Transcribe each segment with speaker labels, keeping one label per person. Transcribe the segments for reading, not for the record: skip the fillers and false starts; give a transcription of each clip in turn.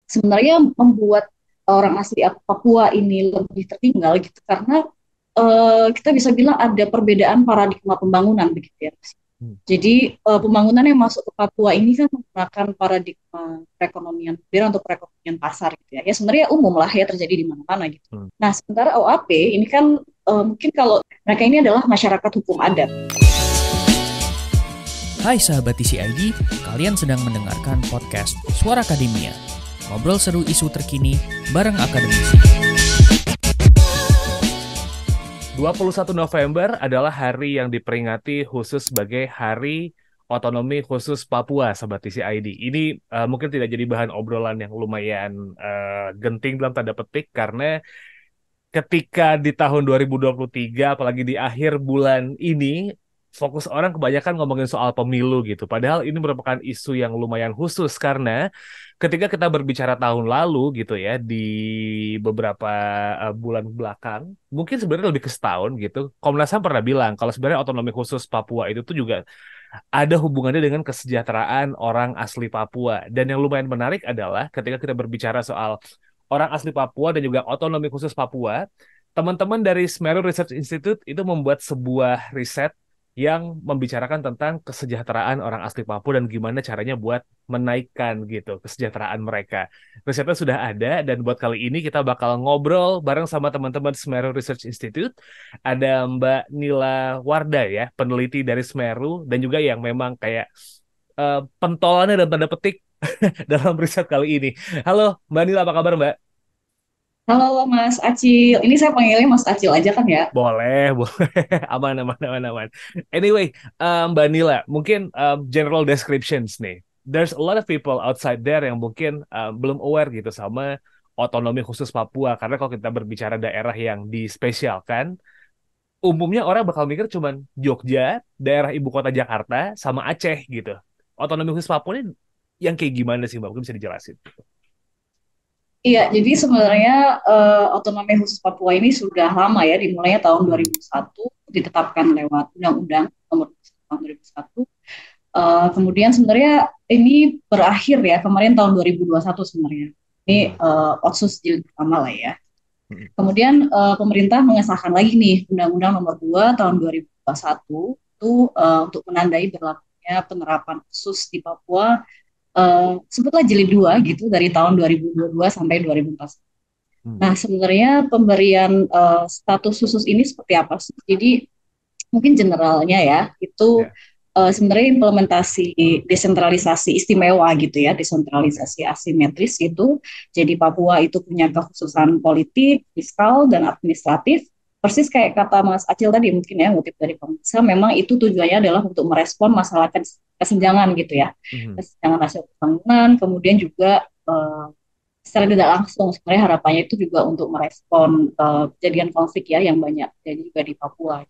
Speaker 1: sebenarnya membuat orang asli Papua ini lebih tertinggal gitu karena kita bisa bilang ada perbedaan paradigma pembangunan begitu ya.
Speaker 2: Hmm.
Speaker 1: Jadi pembangunan yang masuk ke Papua ini kan menggunakan paradigma perekonomian modern atau perekonomian pasar gitu ya. Ya sebenarnya umum lah ya terjadi di mana-mana gitu.
Speaker 2: Hmm.
Speaker 1: Nah sementara OAP ini kan mungkin kalau mereka ini adalah masyarakat hukum adat.
Speaker 3: Hai sahabat TCID, kalian sedang mendengarkan podcast Suara Akademia. Ngobrol seru isu terkini bareng akademisi.
Speaker 2: 21 November adalah hari yang diperingati khusus sebagai Hari Otonomi Khusus Papua, Sobat TCID. Ini mungkin tidak jadi bahan obrolan yang lumayan genting dalam tanda petik, karena ketika di tahun 2023, apalagi di akhir bulan ini, fokus orang kebanyakan ngomongin soal pemilu gitu. Padahal ini merupakan isu yang lumayan khusus karena ketika kita berbicara tahun lalu gitu ya, di beberapa bulan belakang, mungkin sebenarnya lebih ke setahun gitu, Komnas HAM pernah bilang kalau sebenarnya otonomi khusus Papua itu tuh juga ada hubungannya dengan kesejahteraan orang asli Papua. Dan yang lumayan menarik adalah ketika kita berbicara soal orang asli Papua dan juga otonomi khusus Papua, teman-teman dari Semeru Research Institute itu membuat sebuah riset yang membicarakan tentang kesejahteraan orang asli Papua dan gimana caranya buat menaikkan gitu kesejahteraan mereka. Risetnya sudah ada, dan buat kali ini kita bakal ngobrol bareng sama teman-teman Semeru Research Institute. Ada Mbak Nila Warda ya, peneliti dari Semeru dan juga yang memang kayak pentolannya dan tanda petik dalam riset kali ini. Halo Mbak Nila, apa kabar Mbak?
Speaker 1: Halo Mas Acil, ini saya panggilnya Mas Acil aja kan ya?
Speaker 2: Boleh, boleh. Aman, aman, aman, aman. Anyway, Mbak Nila, mungkin general descriptions nih. There's a lot of people outside there yang mungkin belum aware gitu sama otonomi khusus Papua. Karena kalau kita berbicara daerah yang dispesialkan, umumnya orang bakal mikir cuman Jogja, daerah ibu kota Jakarta, sama Aceh gitu. Otonomi khusus Papua ini yang kayak gimana sih Mbak? Mungkin bisa dijelasin.
Speaker 1: Iya, jadi sebenarnya otonomi khusus Papua ini sudah lama ya, dimulainya tahun
Speaker 2: Hmm.
Speaker 1: 2001, ditetapkan lewat Undang-Undang Nomor 1 tahun 2001. Kemudian sebenarnya ini berakhir ya kemarin tahun 2021 sebenarnya. Ini
Speaker 2: Hmm.
Speaker 1: Otsus jilid pertama lah ya.
Speaker 2: Hmm.
Speaker 1: Kemudian pemerintah mengesahkan lagi nih Undang-Undang Nomor 2 tahun 2021 itu untuk menandai berlakunya penerapan khusus di Papua, sebutlah jilid 2 gitu dari tahun 2022 sampai 2041.
Speaker 2: Hmm.
Speaker 1: Nah, sebenarnya pemberian status khusus ini seperti apa sih? Jadi mungkin generalnya ya, itu
Speaker 2: Ya,
Speaker 1: sebenarnya implementasi desentralisasi istimewa gitu ya,
Speaker 2: oke.
Speaker 1: desentralisasi asimetris gitu. Jadi Papua itu punya kekhususan politik, fiskal, dan administratif. Persis kayak kata Mas Acil tadi mungkin ya, ngutip dari Komnas HAM, memang itu tujuannya adalah untuk merespon masalah kesenjangan gitu ya.
Speaker 2: Hmm.
Speaker 1: Kesenjangan hasil pembangunan, kemudian juga secara tidak langsung sebenarnya harapannya itu juga untuk merespon kejadian konflik ya yang banyak jadi juga di Papua.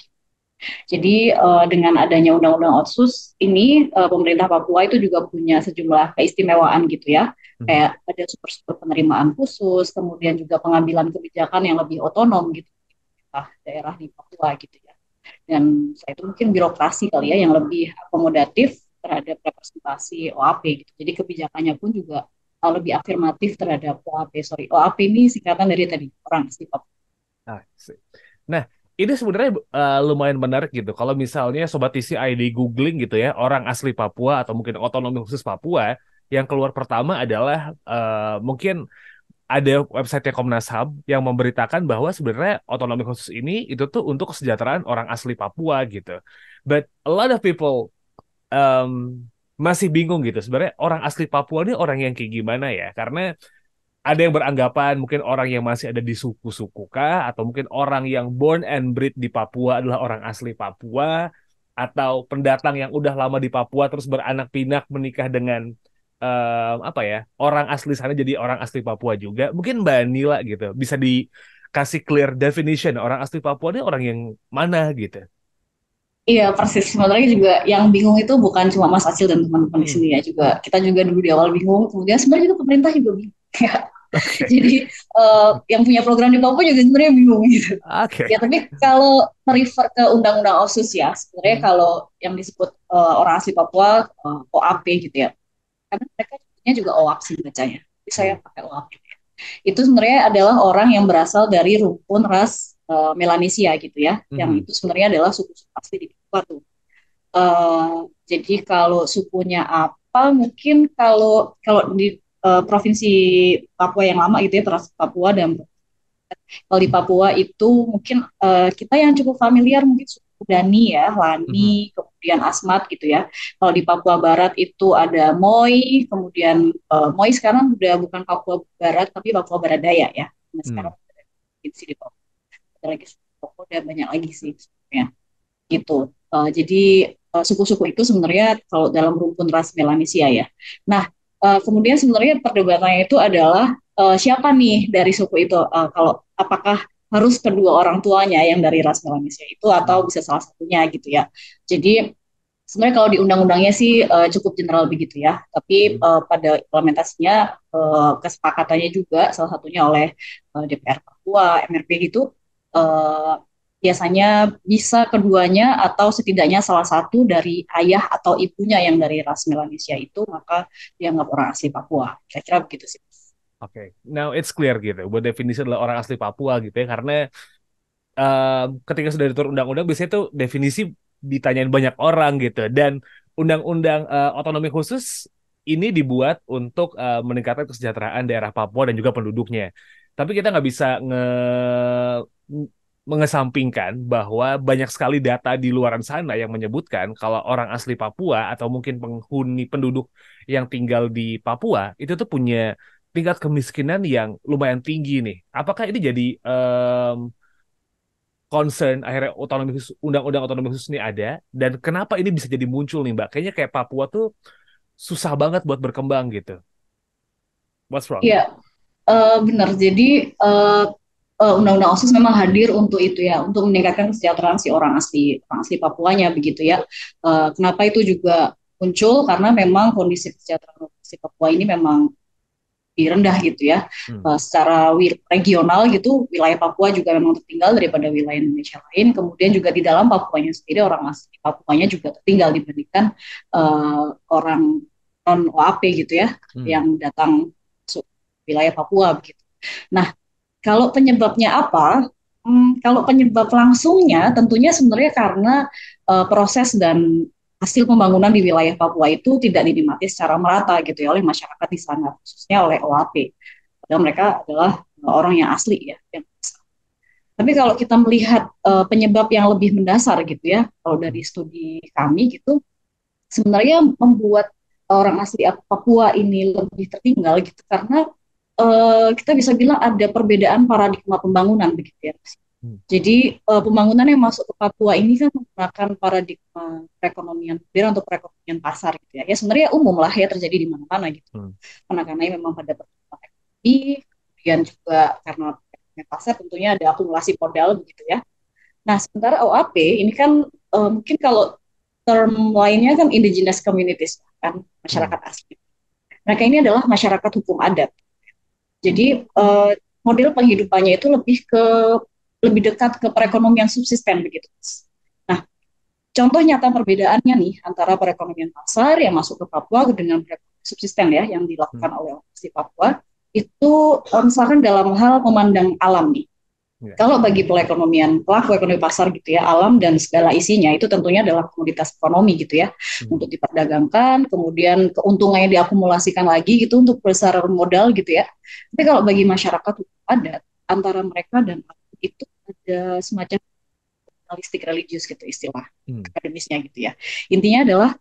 Speaker 1: Jadi dengan adanya Undang-Undang Otsus ini pemerintah Papua itu juga punya sejumlah keistimewaan gitu ya.
Speaker 2: Hmm.
Speaker 1: Kayak ada super penerimaan khusus, kemudian juga pengambilan kebijakan yang lebih otonom gitu daerah di Papua gitu ya. Dan saya itu mungkin birokrasi kali ya yang lebih akomodatif terhadap representasi OAP gitu. Jadi kebijakannya pun juga lebih afirmatif terhadap OAP. Sorry, OAP ini singkatan dari tadi orang asli Papua.
Speaker 2: Ah, sip. Nah, ini sebenarnya lumayan menarik gitu. Kalau misalnya Sobat TC ID googling gitu ya, orang asli Papua atau mungkin otonomi khusus Papua, yang keluar pertama adalah mungkin ada website Komnas HAM yang memberitakan bahwa sebenarnya otonomi khusus ini itu tuh untuk kesejahteraan orang asli Papua gitu. But a lot of people um, masih bingung gitu. Sebenarnya orang asli Papua ini orang yang kayak gimana ya? Karena ada yang beranggapan mungkin orang yang masih ada di suku-suku kah, atau mungkin orang yang born and breed di Papua adalah orang asli Papua, atau pendatang yang udah lama di Papua terus beranak pinak menikah dengan apa ya, orang asli sana jadi orang asli Papua juga. Mungkin Mbak Nila gitu bisa dikasih clear definition orang asli Papua ini orang yang mana gitu.
Speaker 1: Iya persis. Sebenarnya juga yang bingung itu bukan cuma Mas Acil dan teman-teman di
Speaker 2: Hmm.
Speaker 1: sini ya juga. Kita juga dulu di awal bingung. Kemudian sebenarnya juga pemerintah juga bingung. Ya.
Speaker 2: Oke.
Speaker 1: Jadi yang punya program di Papua juga sebenarnya bingung gitu.
Speaker 2: Oke.
Speaker 1: Ya tapi kalau merefer ke Undang-Undang OSUS ya, sebenarnya
Speaker 2: Hmm.
Speaker 1: kalau yang disebut orang asli Papua OAP gitu ya. Karena mereka sebutnya juga OAP sih bacanya. saya pakai OAP. Itu sebenarnya adalah orang yang berasal dari rumpun ras Melanesia gitu ya, yang itu sebenarnya adalah suku-suku asli di Papua tuh. Jadi kalau sukunya apa, mungkin kalau kalau di provinsi Papua yang lama gitu ya, Trans Papua dan kalau di Papua itu mungkin kita yang cukup familiar mungkin suku Dani ya, Lani, kemudian Asmat gitu ya. Kalau di Papua Barat itu ada Moi, kemudian Moi sekarang udah bukan Papua Barat tapi Papua Barat Daya ya. Nah, sekarang ada di Papua. Ada lagi suku Papua dan banyak lagi sih sebenarnya gitu. Jadi suku-suku itu sebenarnya kalau dalam rumpun ras Melanesia ya. Nah, kemudian sebenarnya perdebatannya itu adalah siapa nih dari suku itu? Kalau apakah harus kedua orang tuanya yang dari ras Melanesia itu atau bisa salah satunya gitu ya. Jadi sebenarnya kalau di undang-undangnya sih cukup general begitu ya. Tapi pada implementasinya kesepakatannya juga salah satunya oleh DPR Papua, MRP gitu. Biasanya bisa keduanya atau setidaknya salah satu dari ayah atau ibunya yang dari ras Melanesia itu maka dianggap orang asli Papua. Kira-kira begitu sih.
Speaker 2: Oke, now it's clear gitu. Buat definisi adalah orang asli Papua gitu ya, karena ketika sudah diturun undang-undang biasanya tuh definisi ditanyain banyak orang gitu. Dan undang-undang otonomi khusus ini dibuat untuk meningkatkan kesejahteraan daerah Papua dan juga penduduknya. Tapi kita nggak bisa mengesampingkan bahwa banyak sekali data di luaran sana yang menyebutkan kalau orang asli Papua atau mungkin penghuni penduduk yang tinggal di Papua itu tuh punya tingkat kemiskinan yang lumayan tinggi nih. Apakah ini jadi concern akhirnya undang-undang otonomi khusus ini ada, dan kenapa ini bisa jadi muncul nih Mbak? Kayaknya kayak Papua tuh susah banget buat berkembang gitu. What's wrong?
Speaker 1: Iya, benar. Jadi undang-undang OSIS memang hadir untuk itu ya, untuk meningkatkan kesejahteraan si orang asli Papuanya begitu ya. Kenapa itu juga muncul? Karena memang kondisi kesejahteraan si Papua ini memang rendah gitu ya. Secara regional gitu, wilayah Papua juga memang tertinggal daripada wilayah Indonesia lain. Kemudian juga di dalam Papuanya sendiri orang asli Papuanya juga tertinggal dibandingkan orang non OAP gitu ya, yang datang masuk wilayah Papua begitu. Nah, kalau penyebabnya apa? Kalau penyebab langsungnya tentunya sebenarnya karena proses dan hasil pembangunan di wilayah Papua itu tidak dinikmati secara merata gitu ya oleh masyarakat di sana, khususnya oleh OAP. Padahal mereka adalah orang yang asli ya. Tapi kalau kita melihat penyebab yang lebih mendasar gitu ya, kalau dari studi kami gitu, sebenarnya membuat orang asli Papua ini lebih tertinggal gitu karena kita bisa bilang ada perbedaan paradigma pembangunan begitu ya. Jadi pembangunan yang masuk ke Papua ini kan menggunakan paradigma perekonomian modern atau perekonomian pasar gitu ya. Ya sebenarnya umum lah ya terjadi di mana-mana gitu. Karena memang pada pertumbuhan ekonomi, kemudian juga karena perekonomian pasar tentunya ada akumulasi modal begitu ya. Nah sementara OAP ini kan mungkin kalau term lainnya kan indigenous communities kan masyarakat asli. Mereka ini adalah masyarakat hukum adat. Jadi model penghidupannya itu lebih dekat ke perekonomian subsisten begitu. Nah, contoh nyata perbedaannya nih antara perekonomian pasar yang masuk ke Papua dengan perekonomian subsisten ya yang dilakukan oleh si Papua itu misalkan dalam hal memandang alam nih. Kalau bagi pelaku ekonomi pasar gitu ya, alam dan segala isinya itu tentunya adalah komoditas ekonomi gitu ya, untuk diperdagangkan, kemudian keuntungannya diakumulasikan lagi gitu untuk besar modal gitu ya. Tapi kalau bagi masyarakat adat, antara mereka dan itu ada semacam nasionalistik religius gitu istilah akademisnya gitu ya. Intinya adalah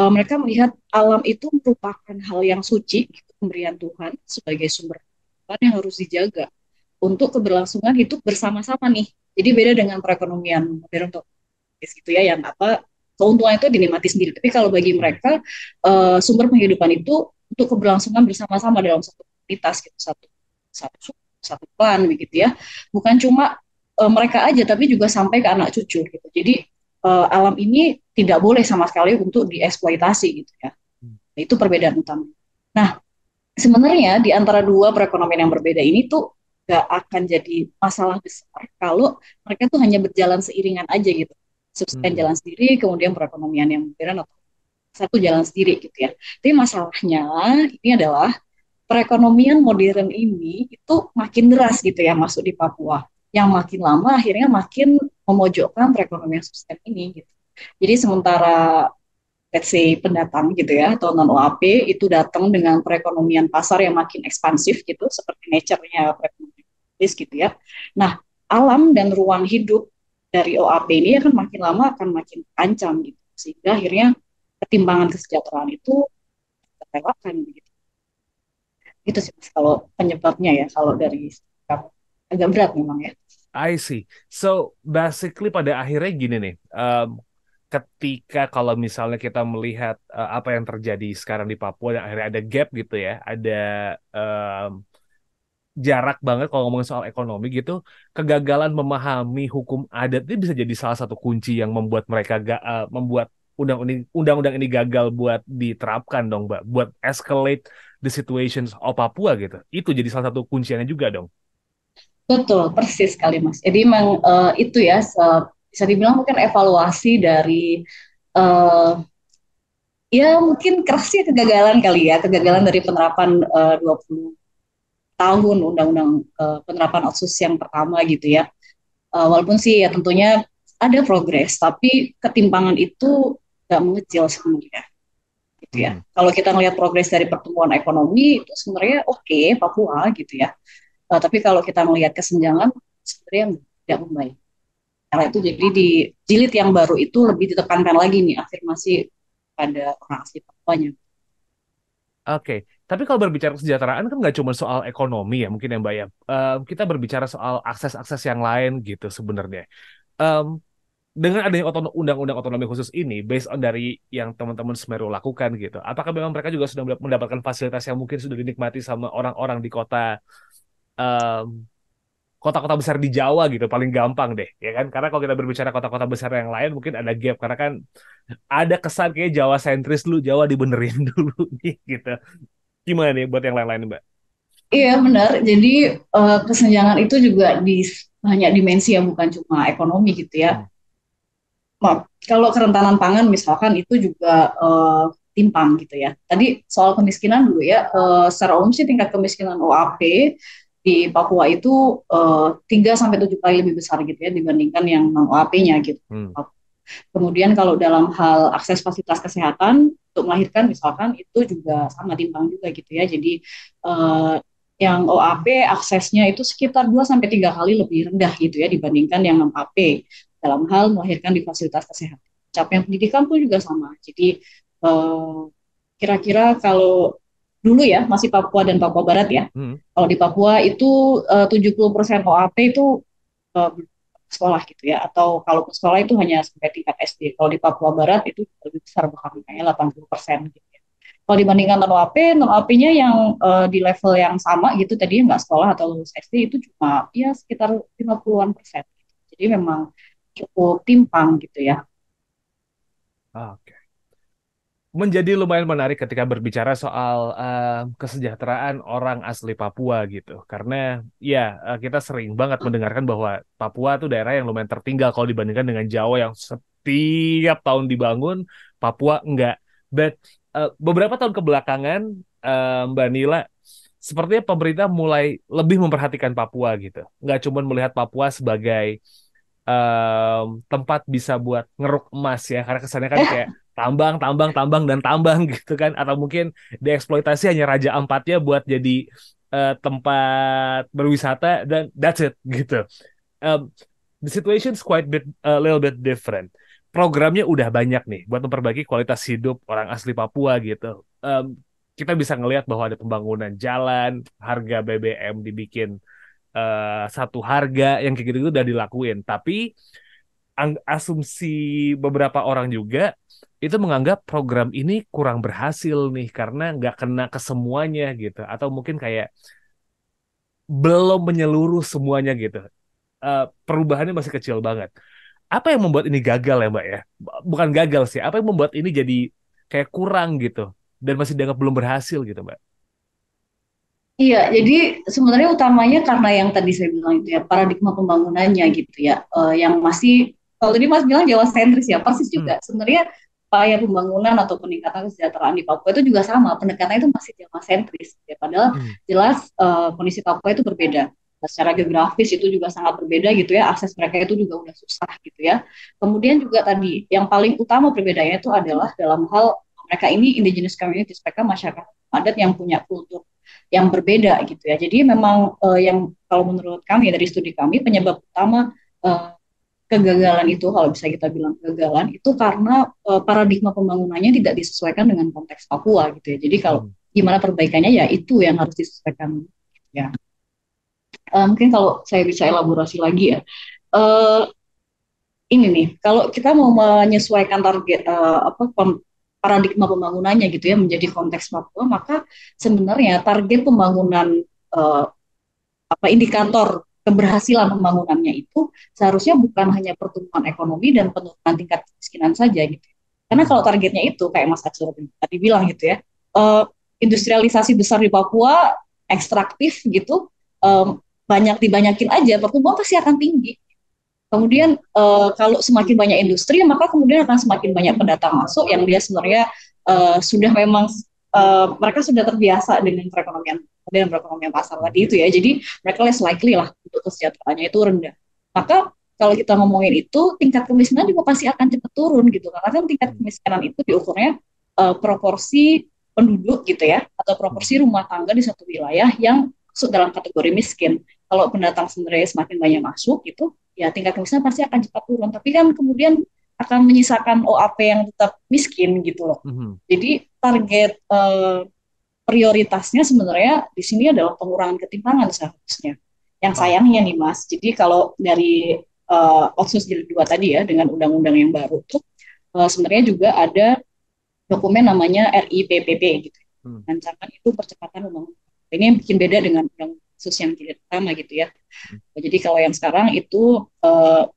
Speaker 1: mereka melihat alam itu merupakan hal yang suci, gitu, pemberian Tuhan sebagai sumber kehidupan yang harus dijaga untuk keberlangsungan hidup bersama-sama nih. Jadi beda dengan perekonomian modern atau gitu ya yang apa keuntungan itu dinikmati sendiri. Tapi kalau bagi mereka sumber penghidupan itu untuk keberlangsungan bersama-sama dalam satu komunitas gitu, satu klan begitu ya. Bukan cuma mereka aja tapi juga sampai ke anak cucu gitu. Jadi alam ini tidak boleh sama sekali untuk dieksploitasi gitu ya. Itu perbedaan utama. Nah, sebenarnya di antara dua perekonomian yang berbeda ini tuh gak akan jadi masalah besar kalau mereka tuh hanya berjalan seiringan aja gitu. Subsisten jalan sendiri, kemudian perekonomian yang modern atau satu jalan sendiri gitu ya. Tapi masalahnya ini adalah perekonomian modern ini itu makin deras gitu ya masuk di Papua. Yang makin lama akhirnya makin memojokkan perekonomian subsisten ini gitu. Jadi sementara let's say pendatang gitu ya atau non OAP itu datang dengan perekonomian pasar yang makin ekspansif gitu seperti nature-nya perekonomian gitu ya. Nah, alam dan ruang hidup dari OAP ini akan makin lama akan makin terancam gitu. Sehingga akhirnya ketimbangan kesejahteraan itu terlewatkan gitu. Itu sih Mas, kalau penyebabnya ya kalau dari kamu agak berat memang ya.
Speaker 2: I see. So basically pada akhirnya gini nih, ketika kalau misalnya kita melihat apa yang terjadi sekarang di Papua dan akhirnya ada gap gitu ya, ada um, jarak banget kalau ngomongin soal ekonomi gitu, kegagalan memahami hukum adat ini bisa jadi salah satu kunci yang membuat mereka membuat undang-undang ini gagal buat diterapkan dong, Mbak, buat escalate the situations of Papua gitu. Itu jadi salah satu kuncinya juga dong.
Speaker 1: Betul, persis sekali Mas. Jadi memang itu ya bisa dibilang mungkin evaluasi dari eh, ya mungkin kerasnya kegagalan kali ya, kegagalan dari penerapan 20 tahun undang-undang penerapan otsus yang pertama gitu ya. Walaupun sih ya tentunya ada progres, tapi ketimpangan itu nggak mengecil sebenarnya gitu ya. Kalau kita melihat progres dari pertumbuhan ekonomi itu sebenarnya oke, Papua gitu ya. Tapi kalau kita melihat kesenjangan sebenarnya tidak membaik. Karena itu jadi di jilid yang baru itu lebih ditekankan lagi nih afirmasi pada orang asli Papuanya.
Speaker 2: Oke, tapi kalau berbicara kesejahteraan kan nggak cuma soal ekonomi ya mungkin ya Mbak ya. Kita berbicara soal akses-akses yang lain gitu sebenarnya. Em, dengan adanya undang-undang otonomi khusus ini, based on dari yang teman-teman Semeru lakukan gitu, apakah memang mereka juga sudah mendapatkan fasilitas yang mungkin sudah dinikmati sama orang-orang di em, kota-kota besar di Jawa gitu, paling gampang deh, ya kan? Karena kalau kita berbicara kota-kota besar yang lain mungkin ada gap karena kan ada kesan kayak Jawa sentris dulu, Jawa dibenerin dulu nih gitu. Gimana nih buat yang lain-lain Mbak?
Speaker 1: Iya benar. Jadi kesenjangan itu juga di banyak dimensi ya, bukan cuma ekonomi gitu ya. Maaf, kalau kerentanan pangan misalkan itu juga timpang gitu ya. Tadi soal kemiskinan dulu ya, secara umum sih tingkat kemiskinan OAP di Papua itu 3 sampai 7 kali lebih besar gitu ya dibandingkan yang non OAP-nya gitu. Kemudian kalau dalam hal akses fasilitas kesehatan untuk melahirkan misalkan itu juga sama timpang juga gitu ya. Jadi yang OAP aksesnya itu sekitar 2 sampai 3 kali lebih rendah gitu ya dibandingkan yang non OAP dalam hal melahirkan di fasilitas kesehatan. Capaian pendidikan pun juga sama. Jadi kira-kira kalau dulu ya masih Papua dan Papua Barat ya. Kalau di Papua itu 70% OAP itu sekolah gitu ya, atau kalau sekolah itu hanya sampai tingkat SD. Kalau di Papua Barat itu lebih besar bahkan kayaknya 80% gitu ya. Kalau dibandingkan non OAP-nya yang di level yang sama gitu tadi nggak sekolah atau lulus SD itu cuma ya sekitar 50-an%. Jadi memang cukup timpang gitu ya.
Speaker 2: Oke. Menjadi lumayan menarik ketika berbicara soal kesejahteraan orang asli Papua gitu. Karena ya kita sering banget mendengarkan bahwa Papua itu daerah yang lumayan tertinggal kalau dibandingkan dengan Jawa yang setiap tahun dibangun, Papua enggak. But beberapa tahun kebelakangan, Mbak Nila, sepertinya pemerintah mulai lebih memperhatikan Papua gitu. Nggak cuma melihat Papua sebagai tempat bisa buat ngeruk emas ya, karena kesannya kan kayak tambang, tambang, tambang, dan tambang gitu kan, atau mungkin dieksploitasi hanya Raja Ampatnya buat jadi tempat berwisata dan that's it gitu. The situation is quite a little bit different. Programnya udah banyak nih buat memperbaiki kualitas hidup orang asli Papua gitu. Kita bisa ngelihat bahwa ada pembangunan jalan, harga BBM dibikin satu harga, yang kayak gitu udah dilakuin. Tapi asumsi beberapa orang juga itu menganggap program ini kurang berhasil nih karena nggak kena ke semuanya gitu, atau mungkin kayak belum menyeluruh semuanya gitu. Perubahannya masih kecil banget. Apa yang membuat ini gagal ya Mbak ya? Bukan gagal sih, apa yang membuat ini jadi kayak kurang gitu dan masih dianggap belum berhasil gitu Mbak?
Speaker 1: Iya, jadi sebenarnya utamanya karena yang tadi saya bilang itu ya paradigma pembangunannya gitu ya, yang masih kalau tadi Mas bilang Jawa sentris ya persis juga. Sebenarnya upaya pembangunan atau peningkatan kesejahteraan di Papua itu juga sama, pendekatannya itu masih Jawa sentris. Ya. Padahal jelas kondisi Papua itu berbeda. Secara geografis itu juga sangat berbeda gitu ya, akses mereka itu juga udah susah gitu ya. Kemudian juga tadi yang paling utama perbedaannya itu adalah dalam hal mereka ini indigenous communities, mereka masyarakat adat yang punya kultur yang berbeda gitu ya. Jadi memang yang kalau menurut kami dari studi kami penyebab utama uh, kegagalan itu, kalau bisa kita bilang kegagalan itu karena paradigma pembangunannya tidak disesuaikan dengan konteks Papua gitu ya. Jadi kalau gimana perbaikannya ya itu yang harus disesuaikan ya. Mungkin kalau saya bisa elaborasi lagi ya, ini nih kalau kita mau menyesuaikan target paradigma pembangunannya gitu ya menjadi konteks Papua, maka sebenarnya target pembangunan uh, indikator keberhasilan pembangunannya itu seharusnya bukan hanya pertumbuhan ekonomi dan penurunan tingkat kemiskinan saja gitu. Karena kalau targetnya itu kayak Mas Aksur tadi bilang gitu ya, industrialisasi besar di Papua ekstraktif gitu, banyak dibanyakin aja pertumbuhan pasti akan tinggi. Kemudian kalau semakin banyak industri maka kemudian akan semakin banyak pendatang masuk yang dia sebenarnya sudah memang mereka sudah terbiasa dengan perekonomian pasar tadi itu ya. Jadi mereka less likely lah untuk kesejahteraannya itu rendah. Maka kalau kita ngomongin itu tingkat kemiskinan juga pasti akan cepat turun gitu. Karena kan tingkat kemiskinan itu diukurnya proporsi penduduk gitu ya atau proporsi rumah tangga di satu wilayah yang masuk dalam kategori miskin. Kalau pendatang sebenarnya semakin banyak masuk gitu, ya tingkat kemiskinan pasti akan cepat turun. Tapi kan kemudian akan menyisakan OAP yang tetap miskin gitu loh. Jadi target prioritasnya sebenarnya di sini adalah pengurangan ketimpangan seharusnya. Yang sayangnya nih Mas, jadi kalau dari Otsus Jilid 2 tadi ya dengan undang-undang yang baru tuh sebenarnya juga ada dokumen namanya RIPPP gitu. Rancangan itu percepatan pembangunan. Ini yang bikin beda dengan undang khusus yang jilid pertama gitu ya. Jadi kalau yang sekarang itu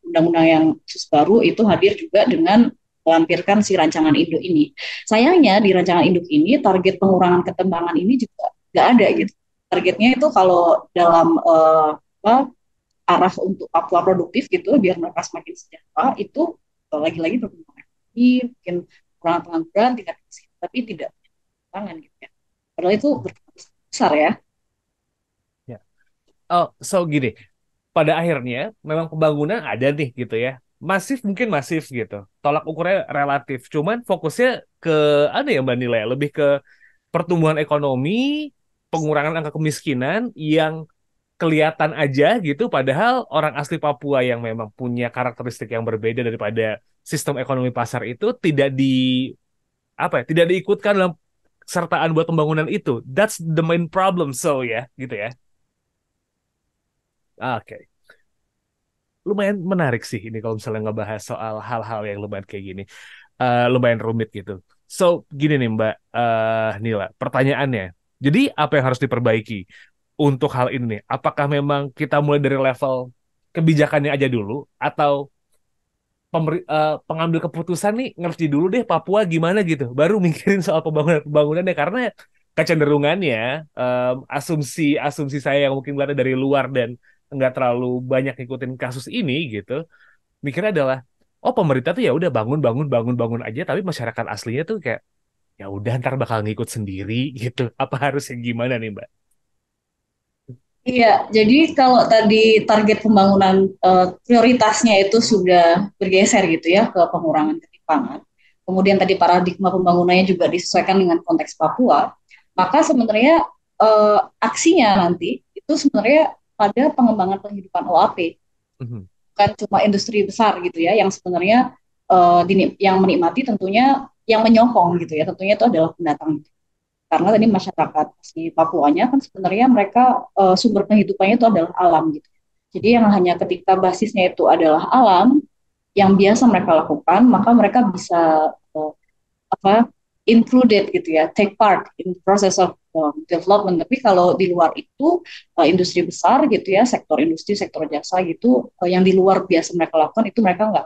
Speaker 1: undang-undang yang khusus baru itu hadir juga dengan melampirkan si rancangan induk ini. Sayangnya di rancangan induk ini target pengurangan ketimpangan ini juga nggak ada gitu. Targetnya itu kalau dalam arah untuk Papua produktif gitu, biar mereka semakin sejahtera, itu lagi-lagi perkembangan ekonomi, mungkin pengurangan pengangguran, tingkat kemiskinan, tapi tidak pangan gitu ya. Padahal itu besar ya.
Speaker 2: Oh, so gini, pada akhirnya memang pembangunan ada nih gitu ya. Masif mungkin masif gitu. Tolak ukurnya relatif. Cuman fokusnya ke ada ya Mbak Nila, lebih ke pertumbuhan ekonomi, pengurangan angka kemiskinan yang kelihatan aja gitu. Padahal orang asli Papua yang memang punya karakteristik yang berbeda daripada sistem ekonomi pasar itu tidak diikutkan dalam sertaan buat pembangunan itu. That's the main problem, so ya, gitu ya. Oke. Lumayan menarik sih ini kalau misalnya ngebahas soal hal-hal yang lumayan kayak gini. Lumayan rumit gitu. So, gini nih Mbak Nila, pertanyaannya. Jadi, apa yang harus diperbaiki untuk hal ini nih? Apakah memang kita mulai dari level kebijakannya aja dulu, atau pengambil keputusan nih ngerti dulu deh Papua gimana gitu, baru mikirin soal pembangunannya, karena kecenderungannya asumsi saya yang mungkin ngeliatnya dari luar dan nggak terlalu banyak ngikutin kasus ini gitu, mikirnya adalah oh pemerintah tuh ya udah bangun bangun bangun bangun aja, tapi masyarakat aslinya tuh kayak ya udah ntar bakal ngikut sendiri gitu. Apa harusnya gimana nih Mbak?
Speaker 1: Iya, jadi kalau tadi target pembangunan prioritasnya itu sudah bergeser gitu ya ke pengurangan ketimpangan. Kemudian tadi paradigma pembangunannya juga disesuaikan dengan konteks Papua. Maka sebenarnya aksinya nanti itu sebenarnya pada pengembangan penghidupan OAP. Bukan cuma industri besar gitu ya, yang sebenarnya yang menikmati tentunya yang menyokong gitu ya. Tentunya itu adalah pendatang. Karena tadi masyarakat di Papuanya kan sebenarnya mereka sumber penghidupannya itu adalah alam gitu. Jadi yang hanya ketika basisnya itu adalah alam yang biasa mereka lakukan, maka mereka bisa included gitu ya, take part in the process of development. Tapi kalau di luar itu industri besar gitu ya, sektor industri, sektor jasa gitu, yang di luar biasa mereka lakukan itu mereka nggak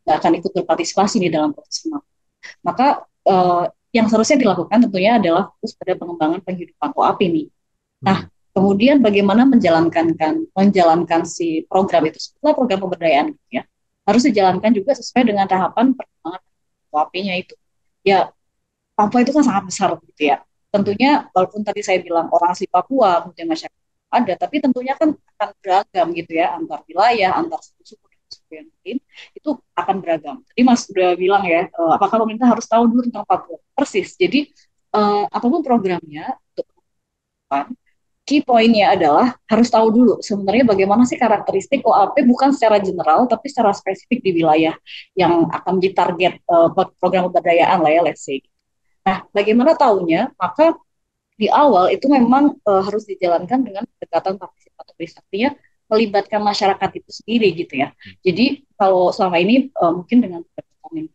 Speaker 1: akan ikut berpartisipasi di dalam proses pembangunan. Maka yang seharusnya dilakukan tentunya adalah fokus pada pengembangan penghidupan OAP ini. Nah, kemudian bagaimana menjalankan si program itu setelah program pemberdayaan gitu ya, harus dijalankan juga sesuai dengan tahapan perkembangan OAP-nya itu. Ya, Papua itu kan sangat besar gitu ya. Tentunya walaupun tadi saya bilang orang asli Papua, kemudian masyarakat ada, tapi tentunya kan akan beragam gitu ya, antar wilayah, antar suku-suku dan suku yang lain, itu akan beragam. Tadi Mas udah bilang ya, apakah pemerintah harus tahu dulu tentang Papua? Persis. Jadi, apapun programnya, untuk key poinnya adalah harus tahu dulu sebenarnya bagaimana sih karakteristik OAP bukan secara general tapi secara spesifik di wilayah yang akan ditarget program pemberdayaan lah ya, let's say. Nah, bagaimana tahunya? Maka di awal itu memang harus dijalankan dengan pendekatan partisipatoris, artinya melibatkan masyarakat itu sendiri gitu ya. Jadi kalau selama ini mungkin dengan pendekatan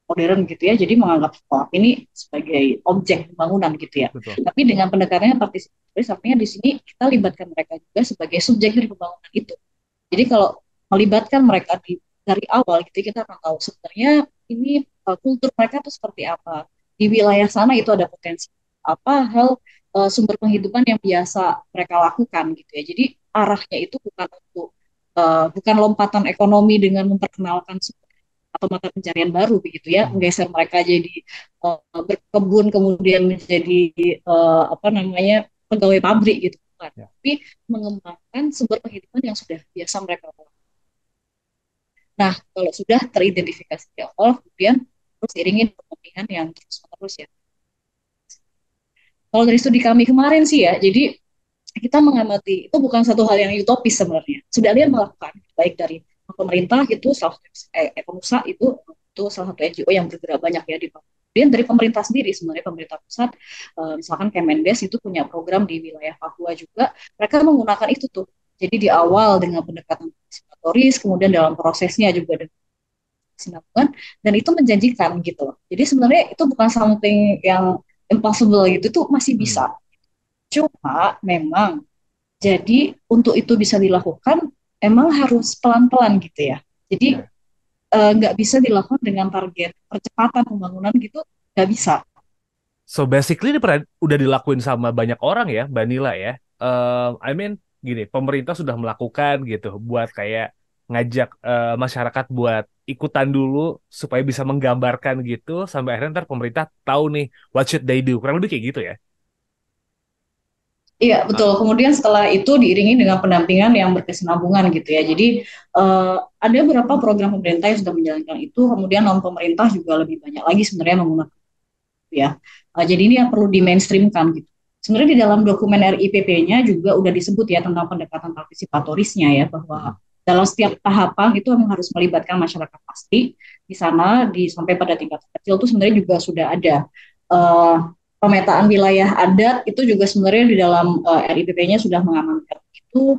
Speaker 1: modern gitu ya, jadi menganggap sekolah ini sebagai objek pembangunan gitu ya.
Speaker 2: Betul.
Speaker 1: Tapi dengan pendekatannya partisipatoris, artinya di sini kita libatkan mereka juga sebagai subjek dari pembangunan itu. Jadi kalau melibatkan mereka dari awal gitu, kita akan tahu sebenarnya ini kultur mereka itu seperti apa. Di wilayah sana itu ada potensi apa hal sumber penghidupan yang biasa mereka lakukan gitu ya. Jadi arahnya itu bukan untuk bukan lompatan ekonomi dengan memperkenalkan atau mata pencarian baru begitu ya, menggeser mereka jadi berkebun kemudian menjadi apa namanya pegawai pabrik gitu kan.
Speaker 2: Ya.
Speaker 1: Tapi mengembangkan sumber penghidupan yang sudah biasa mereka lakukan. Nah, kalau sudah teridentifikasi di awal, kemudian terus iringin pendampingan yang terus-menerus ya. Kalau dari studi kami kemarin sih ya, jadi kita mengamati itu bukan satu hal yang utopis sebenarnya. Sudah ada yang melakukan, baik dari pemerintah itu, salah satu pengusaha itu salah satu NGO yang bergerak banyak ya di Papua. Kemudian dari pemerintah sendiri sebenarnya pemerintah pusat, misalkan Kemendes itu punya program di wilayah Papua juga, mereka menggunakan itu tuh. Jadi di awal dengan pendekatan partisipatoris, kemudian dalam prosesnya juga dengan sinabungan, dan itu menjanjikan gitu loh. Jadi sebenarnya itu bukan something yang impossible gitu, itu masih bisa. Cuma memang jadi untuk itu bisa dilakukan emang harus pelan-pelan gitu ya. Jadi nggak bisa dilakukan dengan target percepatan pembangunan gitu, nggak bisa.
Speaker 2: So basically ini udah dilakuin sama banyak orang ya, Mbak Nila ya. I mean gini, pemerintah sudah melakukan gitu buat kayak ngajak masyarakat buat ikutan dulu supaya bisa menggambarkan gitu sampai akhirnya ntar pemerintah tahu nih what should they do. Kurang lebih kayak gitu ya.
Speaker 1: Iya, betul. Kemudian setelah itu diiringi dengan pendampingan yang berkesinambungan gitu ya. Jadi ada beberapa program pemerintah yang sudah menjalankan itu, kemudian non pemerintah juga lebih banyak lagi sebenarnya menggunakan itu ya. Jadi ini yang perlu di mainstreamkan gitu. Sebenarnya di dalam dokumen RIPP-nya juga udah disebut ya tentang pendekatan partisipatorisnya ya, bahwa dalam setiap tahapan itu memang harus melibatkan masyarakat pasti. Di sana sampai pada tingkat kecil itu sebenarnya juga sudah ada pemetaan wilayah adat itu juga sebenarnya di dalam RIPP-nya sudah mengamankan itu,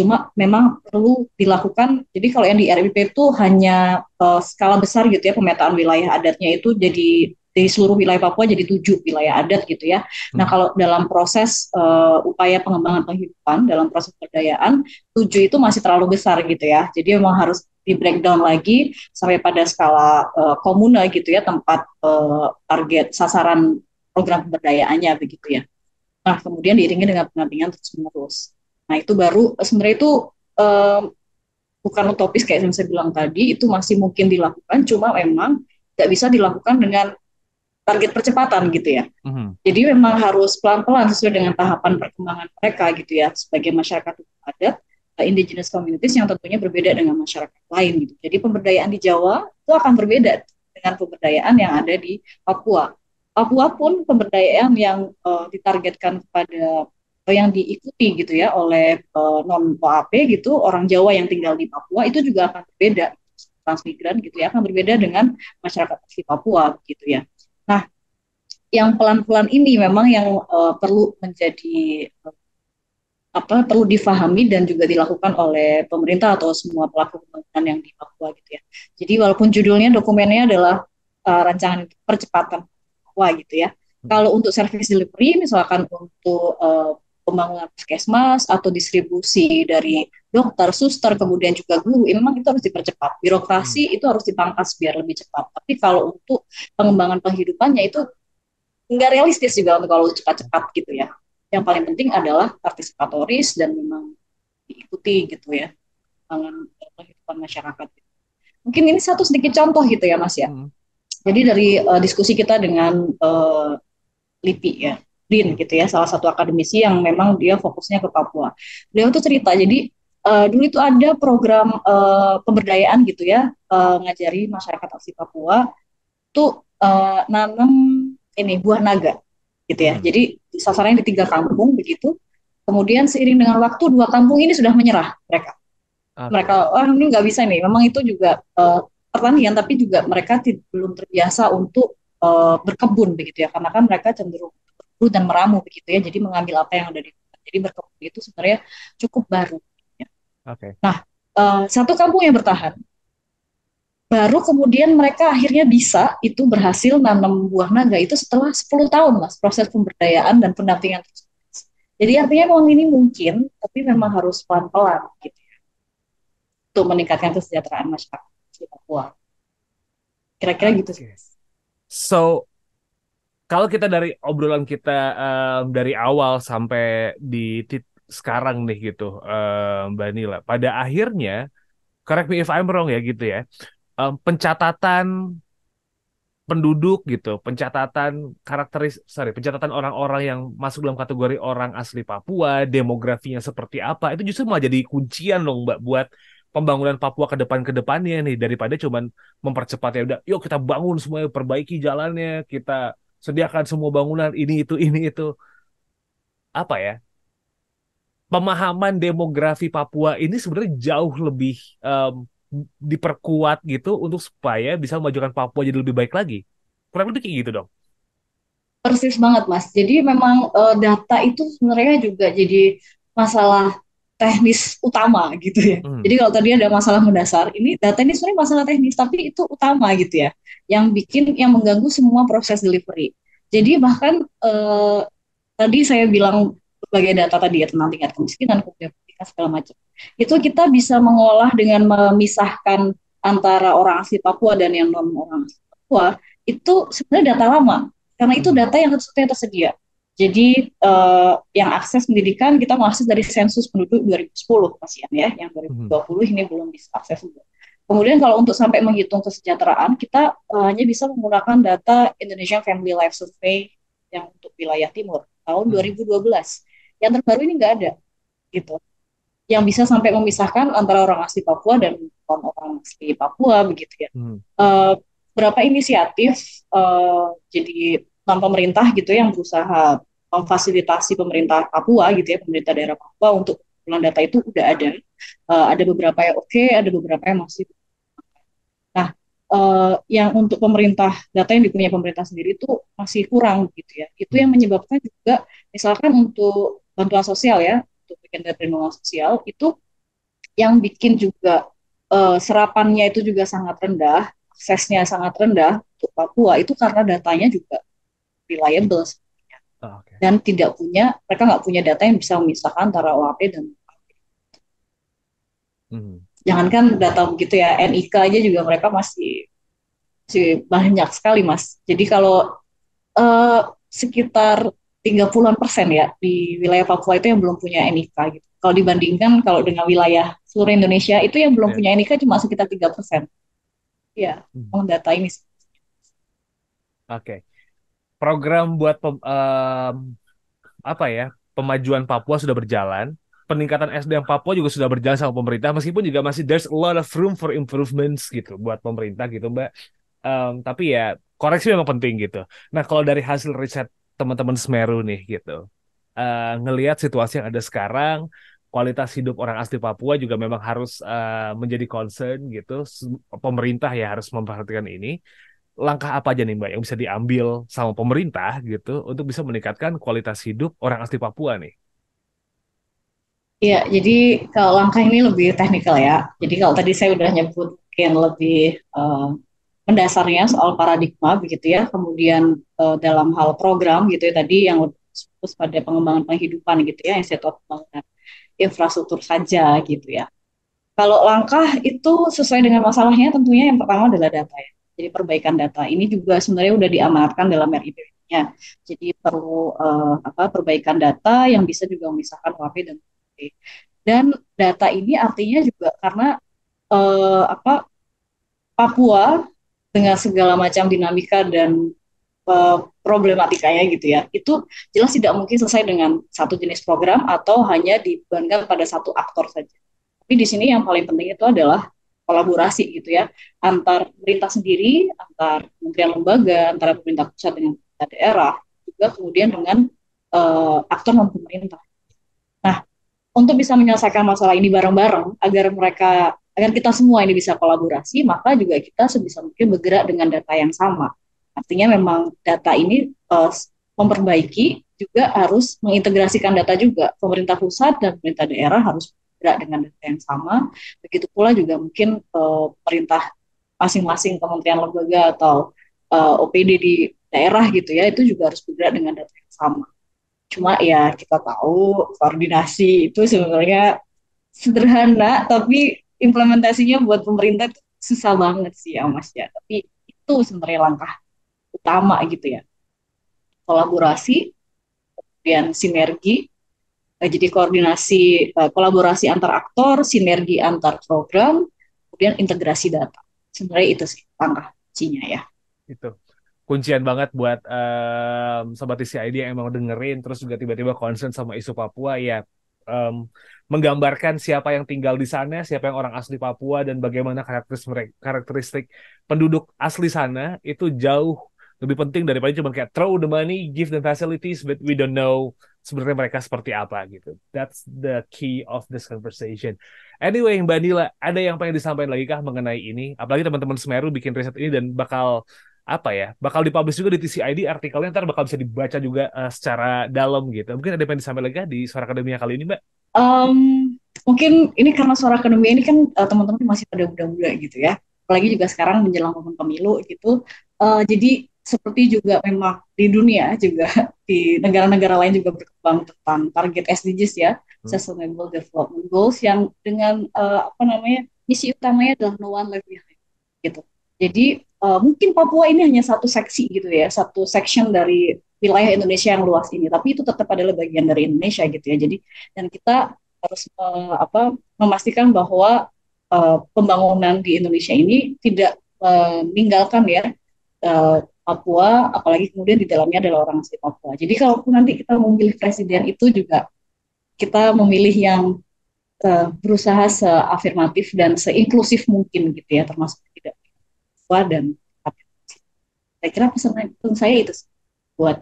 Speaker 1: cuma memang perlu dilakukan. Jadi kalau yang di RIPP itu hanya skala besar gitu ya, pemetaan wilayah adatnya itu jadi di seluruh wilayah Papua jadi 7 wilayah adat gitu ya. Nah kalau dalam proses upaya pengembangan penghidupan, dalam proses pemberdayaan, 7 itu masih terlalu besar gitu ya. Jadi memang harus di breakdown lagi sampai pada skala komuna gitu ya, tempat target sasaran program pemberdayaannya begitu ya. Nah kemudian diiringi dengan pendampingan terus menerus. Nah itu baru sebenarnya itu bukan utopis kayak yang saya bilang tadi, itu masih mungkin dilakukan, cuma memang tidak bisa dilakukan dengan target percepatan gitu ya. Jadi memang harus pelan-pelan sesuai dengan tahapan perkembangan mereka gitu ya, sebagai masyarakat adat, indigenous communities yang tentunya berbeda dengan masyarakat lain gitu. Jadi pemberdayaan di Jawa itu akan berbeda dengan pemberdayaan yang ada di Papua. Papua pun pemberdayaan yang ditargetkan kepada yang diikuti gitu ya oleh non OAP gitu, orang Jawa yang tinggal di Papua itu juga akan berbeda, transmigran gitu ya, akan berbeda dengan masyarakat asli Papua gitu ya. Nah, yang pelan-pelan ini memang yang perlu menjadi perlu difahami dan juga dilakukan oleh pemerintah atau semua pelaku pembangunan yang di Papua gitu ya. Jadi walaupun judulnya dokumennya adalah rancangan percepatan Papua gitu ya. Kalau untuk service delivery misalkan untuk pembangunan puskesmas atau distribusi dari dokter, suster, kemudian juga guru, memang itu harus dipercepat. Birokrasi itu harus dipangkas biar lebih cepat. Tapi kalau untuk pengembangan penghidupannya itu nggak realistis juga untuk kalau cepat-cepat gitu ya. Yang paling penting adalah partisipatoris dan memang diikuti gitu ya dengan kehidupan masyarakat. Mungkin ini satu sedikit contoh gitu ya Mas ya. Jadi dari diskusi kita dengan LIPI ya, BRIN gitu ya, salah satu akademisi yang memang dia fokusnya ke Papua. Beliau tuh cerita, jadi dulu itu ada program pemberdayaan gitu ya, ngajari masyarakat asli Papua tuh nanam ini buah naga gitu ya.
Speaker 2: Hmm.
Speaker 1: Jadi sasarannya di 3 kampung begitu. Kemudian seiring dengan waktu 2 kampung ini sudah menyerah mereka. Mereka,
Speaker 2: Oke.
Speaker 1: ini nggak bisa nih. Memang itu juga pertanian, tapi juga mereka belum terbiasa untuk berkebun begitu ya. Karena kan mereka cenderung berburu dan meramu begitu ya. Jadi mengambil apa yang ada di hutan. Jadi berkebun itu sebenarnya cukup baru. Ya.
Speaker 2: Oke.
Speaker 1: Nah, 1 kampung yang bertahan. Baru kemudian mereka akhirnya bisa itu berhasil nanam buah naga itu setelah 10 tahun mas proses pemberdayaan dan pendampingan tersebut. Jadi artinya memang ini mungkin, tapi memang
Speaker 2: Hmm.
Speaker 1: harus pelan-pelan gitu untuk meningkatkan kesejahteraan masyarakat di Papua. Kira-kira gitu sih.
Speaker 2: Oke. So, kalau kita dari obrolan kita dari awal sampai di sekarang nih gitu, Mbak Nila, pada akhirnya, correct me if I'm wrong ya gitu ya, pencatatan penduduk gitu, pencatatan orang-orang yang masuk dalam kategori orang asli Papua, demografinya seperti apa, itu justru malah jadi kuncian dong Mbak buat pembangunan Papua ke depannya nih daripada cuman mempercepat ya udah, yuk kita bangun semuanya, perbaiki jalannya, kita sediakan semua bangunan ini itu apa ya? Pemahaman demografi Papua ini sebenarnya jauh lebih diperkuat gitu untuk supaya bisa memajukan Papua jadi lebih baik lagi. Kurang lebih kayak gitu dong.
Speaker 1: Persis banget Mas. Jadi memang data itu sebenarnya juga jadi masalah teknis utama gitu ya.
Speaker 2: Hmm.
Speaker 1: Jadi kalau tadi ada masalah mendasar, ini data ini sebenarnya masalah teknis, tapi itu utama gitu ya, yang mengganggu semua proses delivery. Jadi bahkan tadi saya bilang berbagai data tadi ya tentang tingkat kemiskinan, kemudian pendidikan segala macam. Itu kita bisa mengolah dengan memisahkan antara orang asli Papua dan yang non orang asli Papua. Itu sebenarnya data lama karena itu
Speaker 2: Hmm.
Speaker 1: data yang satu-satunya tersedia. Jadi yang akses pendidikan kita mengakses dari sensus penduduk 2010 pasien ya, yang
Speaker 2: Hmm.
Speaker 1: 2020 ini belum bisa akses. Kemudian kalau untuk sampai menghitung kesejahteraan, kita hanya bisa menggunakan data Indonesian Family Life Survey yang untuk wilayah timur tahun
Speaker 2: Hmm.
Speaker 1: 2012. Yang terbaru ini nggak ada gitu. Yang bisa sampai memisahkan antara orang asli Papua dan orang asli Papua begitu ya.
Speaker 2: Hmm.
Speaker 1: Uh, Berapa inisiatif jadi non pemerintah gitu yang berusaha memfasilitasi pemerintah Papua gitu ya, pemerintah daerah Papua untuk pengumpulan data itu udah ada. Ada beberapa yang oke, ada beberapa yang masih. Nah, yang untuk pemerintah, data yang dipunyai pemerintah sendiri itu masih kurang gitu ya. Itu yang
Speaker 2: Hmm.
Speaker 1: menyebabkan juga, misalkan untuk bantuan sosial ya, untuk bikin data perlindungan sosial, itu yang bikin juga serapannya itu juga sangat rendah, aksesnya sangat rendah untuk Papua, itu karena datanya juga reliable
Speaker 2: Oh, oke.
Speaker 1: dan tidak punya, mereka nggak punya data yang bisa memisahkan antara OAP dan
Speaker 2: Hmm.
Speaker 1: jangankan data begitu ya, NIK aja juga mereka masih banyak sekali mas. Jadi kalau uh, sekitar 30-an% ya di wilayah Papua itu yang belum punya NIK gitu. Kalau dibandingkan kalau dengan wilayah seluruh Indonesia itu yang belum
Speaker 2: Ya.
Speaker 1: punya NIK cuma sekitar 3%. Ya,
Speaker 2: Hmm.
Speaker 1: data ini.
Speaker 2: Oke. Program buat apa ya? Pemajuan Papua sudah berjalan. Peningkatan SDM Papua juga sudah berjalan sama pemerintah, meskipun juga masih there's a lot of room for improvements gitu buat pemerintah gitu, Mbak. Tapi ya koreksi memang penting gitu. Nah, kalau dari hasil riset teman-teman Semeru nih gitu, ngelihat situasi yang ada sekarang, kualitas hidup orang asli Papua juga memang harus menjadi concern gitu. Pemerintah ya harus memperhatikan ini. Langkah apa aja nih Mbak yang bisa diambil sama pemerintah gitu untuk bisa meningkatkan kualitas hidup orang asli Papua nih?
Speaker 1: Ya, jadi kalau langkah ini lebih teknikal ya. Jadi kalau tadi saya udah nyebut mungkin lebih mendasarnya soal paradigma begitu ya. Kemudian dalam hal program gitu ya tadi yang lebih fokus pada pengembangan penghidupan gitu ya, yang sektor pembangunan infrastruktur saja gitu ya. Kalau langkah itu sesuai dengan masalahnya tentunya yang pertama adalah data ya. Jadi perbaikan data ini juga sebenarnya udah diamanatkan dalam RIPW-nya. Jadi perlu perbaikan data yang bisa juga memisahkan WAP dan WP. Dan data ini artinya juga karena apa Papua dengan segala macam dinamika dan problematikanya gitu ya, itu jelas tidak mungkin selesai dengan satu jenis program atau hanya dibebankan pada satu aktor saja. Tapi di sini yang paling penting itu adalah kolaborasi gitu ya, antar pemerintah sendiri, antar kementerian lembaga, antara pemerintah pusat dengan pemerintah daerah, juga kemudian dengan aktor non pemerintah. Nah, untuk bisa menyelesaikan masalah ini bareng-bareng agar kita semua ini bisa kolaborasi, maka juga kita sebisa mungkin bergerak dengan data yang sama. Artinya memang data ini memperbaiki, juga harus mengintegrasikan data juga. Pemerintah pusat dan pemerintah daerah harus bergerak dengan data yang sama. Begitu pula juga mungkin pemerintah masing-masing kementerian lembaga atau OPD di daerah gitu ya, itu juga harus bergerak dengan data yang sama. Cuma ya kita tahu koordinasi itu sebenarnya sederhana, tapi implementasinya buat pemerintah itu susah banget sih ya Mas ya. Tapi itu sebenarnya langkah utama gitu ya. Kolaborasi, kemudian sinergi, jadi koordinasi, kolaborasi antar aktor, sinergi antar program, kemudian integrasi data. Sebenarnya itu sih langkah kuncinya ya.
Speaker 2: Itu kuncian banget buat sobat TCID yang emang dengerin terus juga tiba-tiba concern sama isu Papua ya, menggambarkan siapa yang tinggal di sana, siapa yang orang asli Papua dan bagaimana karakteristik penduduk asli sana itu jauh lebih penting daripada cuma kayak throw the money, give them facilities, but we don't know sebenarnya mereka seperti apa gitu. That's the key of this conversation. Anyway, Mbak Nila, ada yang pengen disampaikan lagi kah mengenai ini? Apalagi teman-teman Semeru bikin riset ini dan bakal dipublish juga di TCID, artikelnya ntar bakal bisa dibaca juga secara dalam gitu. Mungkin ada yang pengen disampaikan lagi di Suara Akademia kali ini, Mbak?
Speaker 1: Mungkin ini karena Suara Akademia ini kan teman-teman masih pada muda-muda gitu ya. Apalagi juga sekarang menjelang momen pemilu gitu. Jadi seperti juga memang di dunia juga, di negara-negara lain juga berkembang tentang target SDGs ya, Sustainable Development Goals, yang dengan misi utamanya adalah no one left behind gitu. Jadi mungkin Papua ini hanya satu seksi gitu ya, satu section dari wilayah Indonesia yang luas ini, tapi itu tetap adalah bagian dari Indonesia gitu ya. Jadi dan kita harus memastikan bahwa pembangunan di Indonesia ini tidak meninggalkan ya Papua, apalagi kemudian di dalamnya adalah orang asli Papua. Jadi kalau nanti kita memilih presiden itu juga kita memilih yang berusaha seafirmatif dan seinklusif mungkin gitu ya, termasuk tidak Papua dan saya kira pesan saya itu buat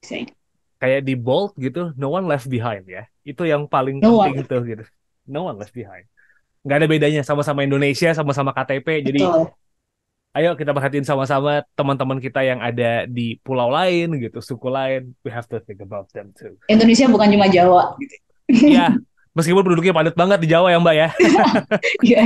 Speaker 1: saya.
Speaker 2: Kayak di bold gitu, no one left behind ya. Itu yang paling penting tuh gitu. No one left behind. Nggak ada bedanya, sama-sama Indonesia, sama-sama KTP. Betul. Jadi ayo kita perhatiin sama-sama teman-teman kita yang ada di pulau lain gitu, suku lain. We have to think about them too.
Speaker 1: Indonesia bukan cuma Jawa gitu.
Speaker 2: Iya, meskipun penduduknya padat banget di Jawa ya Mbak ya.
Speaker 1: Iya.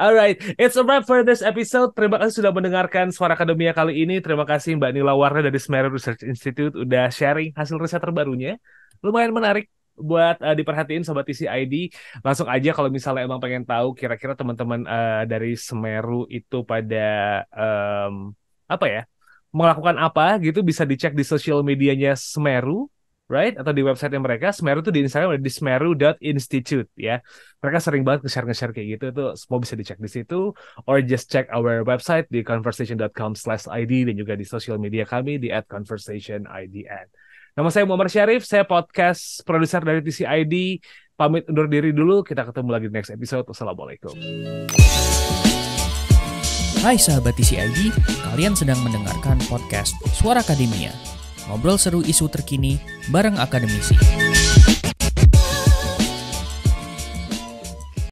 Speaker 2: Alright, it's a wrap for this episode. Terima kasih sudah mendengarkan Suara Akademia kali ini. Terima kasih Mbak Nila Warna dari Semeru Research Institute udah sharing hasil riset terbarunya. Lumayan menarik buat diperhatiin Sobat TCID. Langsung aja kalau misalnya emang pengen tahu kira-kira teman-teman dari Semeru itu pada melakukan apa gitu, bisa dicek di sosial medianya Semeru, right? Atau di website mereka. Semeru tuh di Instagram ada di semeru.institute ya. Mereka sering banget nge-share kayak gitu. Itu semua bisa dicek di situ, or just check our website di conversation.com/id dan juga di sosial media kami di @conversationidn. Nama saya Muhammad Syarif, saya podcast produser dari TCID. Pamit undur diri dulu, kita ketemu lagi di next episode. Wassalamualaikum.
Speaker 3: Hai sahabat TCID, kalian sedang mendengarkan podcast Suara Akademia. Ngobrol seru isu terkini bareng akademisi.